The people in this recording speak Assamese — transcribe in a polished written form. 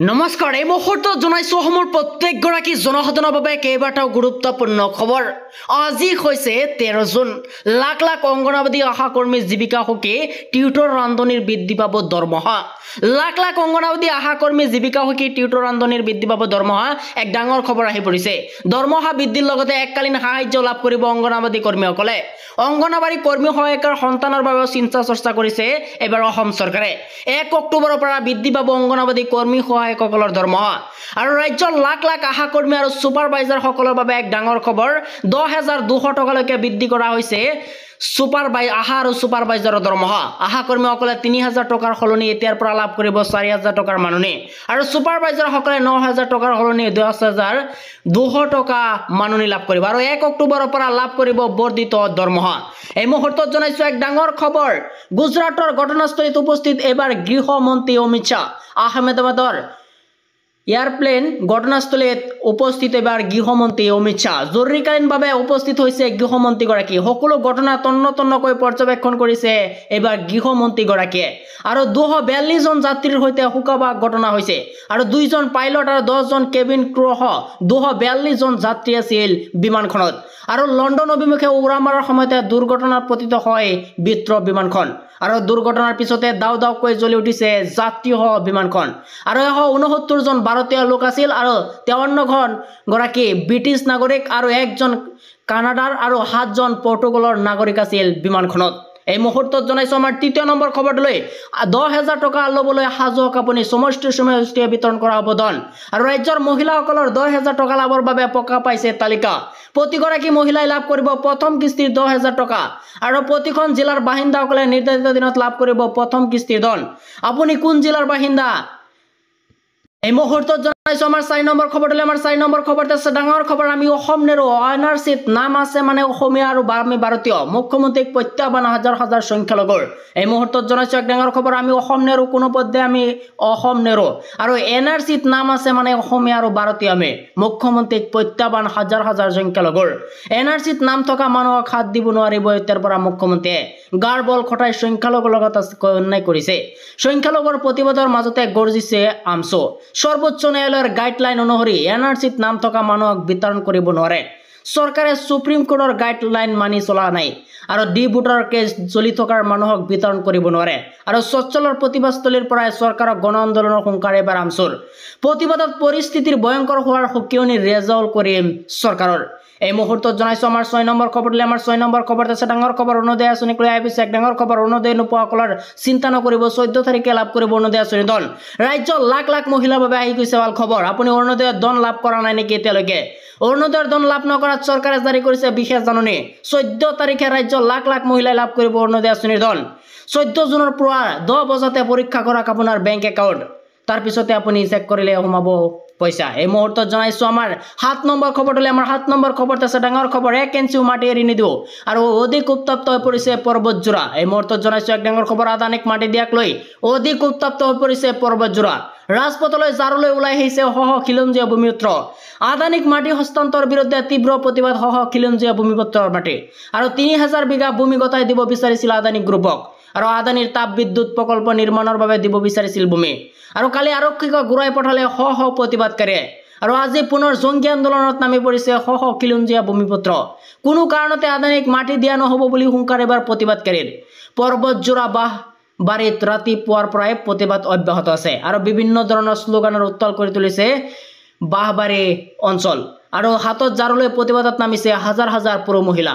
নমস্কাৰ এই মুহূৰ্তত জনাইছো অসমৰ প্ৰত্যেকগৰাকী জনসাধাৰণৰ বাবে কেইবাটাও গুৰুত্বপূৰ্ণ খবৰ। আজি হৈছে 13 জুন। লাখ লাখ অংগনবাদী আশা কৰ্মী জীৱিকা সখী টিউটৰ ৰান্ধনিৰ বৃদ্ধি পাব দৰমহা। লাখ লাখ অংগনবাদী আশা কৰ্মী জীৱিকা সখী টিউটৰ ৰান্ধনিৰ বৃদ্ধি পাব দৰমহা। এক ডাঙৰ খবৰ আহি পৰিছে। দৰমহা বৃদ্ধিৰ লগতে এককালীন সাহায্য লাভ কৰিব অংগনবাদী কৰ্মীসকলে। অংগনবাদী কৰ্মী সহায়িকাৰ সন্তানৰ বাবে চিন্তা চৰ্চা কৰিছে এবাৰ অসম চৰকাৰে। 1 অক্টোবৰৰ পৰা বৃদ্ধি পাব অংগনবাদী কৰ্মী সহায়কসকলৰ দৰমহা। আৰু ৰাজ্যৰ লাখ লাখ আশা কৰ্মী আৰু ছুপাৰভাইজাৰসকলৰ বাবে এক ডাঙৰ খবৰ। 10,200 টকালৈকে বৃদ্ধি কৰা হৈছে আশা আৰু ছুপাৰভাইজাৰৰ দৰমহা। আশা কৰ্মীসকলে 3,000 টকাৰ সলনি এতিয়াৰ পৰা লাভ কৰিব 4,000 টকাৰ মাননি। আৰু ছুপাৰভাইজাৰসকলে 9,000 টকাৰ সলনি 10,200 টকা মাননি লাভ কৰিব। আৰু 1 অক্টোবৰৰ পৰা লাভ কৰিব বৰ্ধিত দৰমহা। এই মুহূৰ্তত জনাইছো এক ডাঙৰ খবৰ। গুজৰাটৰ ঘটনাস্থলীত উপস্থিত এবাৰ গৃহমন্ত্ৰী অমিত শ্বাহ। আহমেদাবাদৰ এয়াৰপ্লেন ঘটনাস্থলীত উপস্থিত এবাৰ গৃহমন্ত্ৰী অমিত শ্বাহ। জৰুৰীকালীনভাৱে উপস্থিত হৈছে গৃহমন্ত্ৰীগৰাকী। সকলো ঘটনা তন্নতন্নকৈ পৰ্যবেক্ষণ কৰিছে এবাৰ গৃহমন্ত্ৰীগৰাকীয়ে। আৰু 242 জন যাত্ৰীৰ সৈতে শোকাবহ ঘটনা হৈছে। আৰু 2 জন পাইলট আৰু 10 জন কেবিন ক্ৰুসহ 242 জন যাত্ৰী আছিল বিমানখনত। আৰু লণ্ডন অভিমুখে উৰা মাৰাৰ সময়তে দুৰ্ঘটনাত পতিত হয় বিমানখন। আৰু দুৰ্ঘটনাৰ পিছতে দাও দাওকৈ জ্বলি উঠিছে যাত্ৰীসহ বিমানখন। আৰু 169 জন ভাৰতীয় লোক আছিল আৰু 53 গৰাকী ব্ৰিটিছ নাগৰিক আৰু 1 জন কানাডাৰ আৰু 7 জন পৰ্তুগালৰ নাগৰিক আছিল বিমানখনত। এই মুহূৰ্তত জনাইছো আমাৰ 3য় নম্বৰ খবৰটোলৈ। 10,000 টকা ল'বলৈ সাজু আপুনি সমষ্টিয়ে বিতৰণ কৰা হ'ব ধন। আৰু ৰাজ্যৰ মহিলাসকলৰ 10,000 টকা লাভৰ বাবে পকা পাইছে তালিকা। প্ৰতিগৰাকী মহিলাই লাভ কৰিব প্ৰথম কিস্তিৰ 10,000 টকা। আৰু প্ৰতিখন জিলাৰ বাসিন্দাসকলে নিৰ্ধাৰিত দিনত লাভ কৰিব প্ৰথম কিস্তিৰ ধন। আপুনি কোন জিলাৰ বাসিন্দা? এই মুহূৰ্তত জনাইছো আমাৰ 4 নম্বৰ খবৰটোলৈ। আমাৰ 4 নম্বৰ খবৰতে আছে ডাঙৰ খবৰ। আমি অসম নেৰো। এনআৰচিত নাম আছে মানে অসমীয়া আৰু আমি ভাৰতীয়। মুখ্যমন্ত্ৰীক প্ৰত্যাহ্বান হাজাৰ হাজাৰ সংখ্যালঘুৰ। এই মুহূৰ্তত জনাইছো এক ডাঙৰ খবৰ। আমি অসম নেৰো, কোনো পধ্যে আমি অসম নেৰো। আৰু এনআৰচিত নাম আছে মানে অসমীয়া আৰু ভাৰতীয় আমি। মুখ্যমন্ত্ৰীক প্ৰত্যাহ্বান হাজাৰ হাজাৰ সংখ্যালঘুৰ। এনআৰচিত নাম থকা মানুহক হাত দিব নোৱাৰিব এতিয়াৰ পৰা মুখ্যমন্ত্ৰীয়ে। গাৰ বল খটাই সংখ্যালঘুৰ লগত অন্যায় কৰিছে। সংখ্যালঘুৰ প্ৰতিবাদৰ মাজতে গৰ্জিছে আমচু। সৰ্বোচ্চ ন্যায়ালয়ৰ গাইডলাইন অনুসৰি এনআৰচিত নাম থকা মানুহক বিতৰণ কৰিব নোৱাৰে। চৰকাৰে সুপ্ৰিম কোৰ্টৰ গাইডলাইন মানি চলা নাই। আৰু ভোটাৰ কেছ চলি থকাৰ মানুহক বিতৰণ কৰিব নোৱাৰে। আৰু স্বচ্ছলৰ প্ৰতিবাদস্থলীৰ পৰাই চৰকাৰক গণ আন্দোলনৰ হুংকাৰ এবাৰ আমচুৰ। প্ৰতিবাদত পৰিস্থিতিৰ ভয়ংকৰ হোৱাৰ সকিয়নি ৰেজাউল কৰিম চৰকাৰৰ। এই মুহূৰ্তত জনাইছো আমাৰ 6 নম্বৰ খবৰটোলৈ। আমাৰ 6 নম্বৰ খবৰত আছে ডাঙৰ খবৰ। অৰুণোদয় আঁচনিক লৈ আহিছে এক ডাঙৰ খবৰ। অৰুণোদয় নোপোৱাসকলৰ চিন্তা নকৰিব, 14 তাৰিখে লাভ কৰিব অৰুণোদয় আঁচনিৰ ধন। ৰাজ্যৰ লাখ লাখ মহিলাৰ বাবে আহি গৈছে ভাল খবৰ। আপুনি অৰুণোদয়ৰ ধন লাভ কৰা নাই নেকি এতিয়ালৈকে? অৰুণোদয়ৰ ধন লাভ নকৰাত চৰকাৰে জাৰি কৰিছে বিশেষ জাননী। 14 তাৰিখে ৰাজ্যৰ লাখ লাখ মহিলাই লাভ কৰিব অৰুণোদয় আঁচনিৰ ধন। 14 জুনৰ পুৱা 10 বজাতে পৰীক্ষা কৰক আপোনাৰ বেংক একাউণ্ট। তাৰ পিছতে আপুনি চেক কৰিলে সোমাব পইচা। এই মুহূৰ্তত জনাইছো আমাৰ 7 নম্বৰ খবৰটোলৈ। আমাৰ 7 নম্বৰ খবৰত আছে ডাঙৰ খবৰ। 1 ইঞ্চিও মাটি এৰি নিদিব। আৰু অধিক উত্তপ্ত হৈ পৰিছে পৰ্বতজোৰা। এই মুহূৰ্তত জনাইছো এক ডাঙৰ খবৰ। আদানীক মাটি দিয়াক লৈ অধিক উত্তপ্ত হৈ পৰিছে পৰ্বতজোৰা। ৰাজপথলৈ জাৰলৈ ওলাই আহিছে খিলঞ্জীয়া ভূমিপুত্ৰ। আদানীক মাটি হস্তান্তৰ বিৰুদ্ধে তীব্ৰ প্ৰতিবাদ খিলঞ্জীয়া ভূমিপুত্ৰৰ মাটি। আৰু 3,000 বিঘা ভূমি গতাই দিব বিচাৰিছিল আদানী গ্ৰুপক। আৰু আদানীৰ তাপ বিদ্যুৎ প্ৰকল্প নিৰ্মাণৰ বাবে দিব বিচাৰিছিল ভূমি। আৰু কালি আৰক্ষীক ঘূৰাই পঠালে প্ৰতিবাদকাৰীয়ে। আৰু আজি পুনৰ জংগী আন্দোলনত নামি পৰিছে খিলঞ্জীয়া ভূমিপুত্ৰ। কোনো কাৰণতে আদানীক মাটি দিয়া নহ'ব বুলি হুংকাৰ এবাৰ প্ৰতিবাদকাৰীৰ। পৰ্বতজোৰা বাৰীত ৰাতিপুৱাৰ পৰাই প্ৰতিবাদ অব্যাহত আছে। আৰু বিভিন্ন ধৰণৰ শ্লোগানৰ উত্তাল কৰি তুলিছে বাহবাৰী অঞ্চল। আৰু হাতত জাৰলৈ প্ৰতিবাদত নামিছে হাজাৰ হাজাৰ পুৰুষ মহিলা।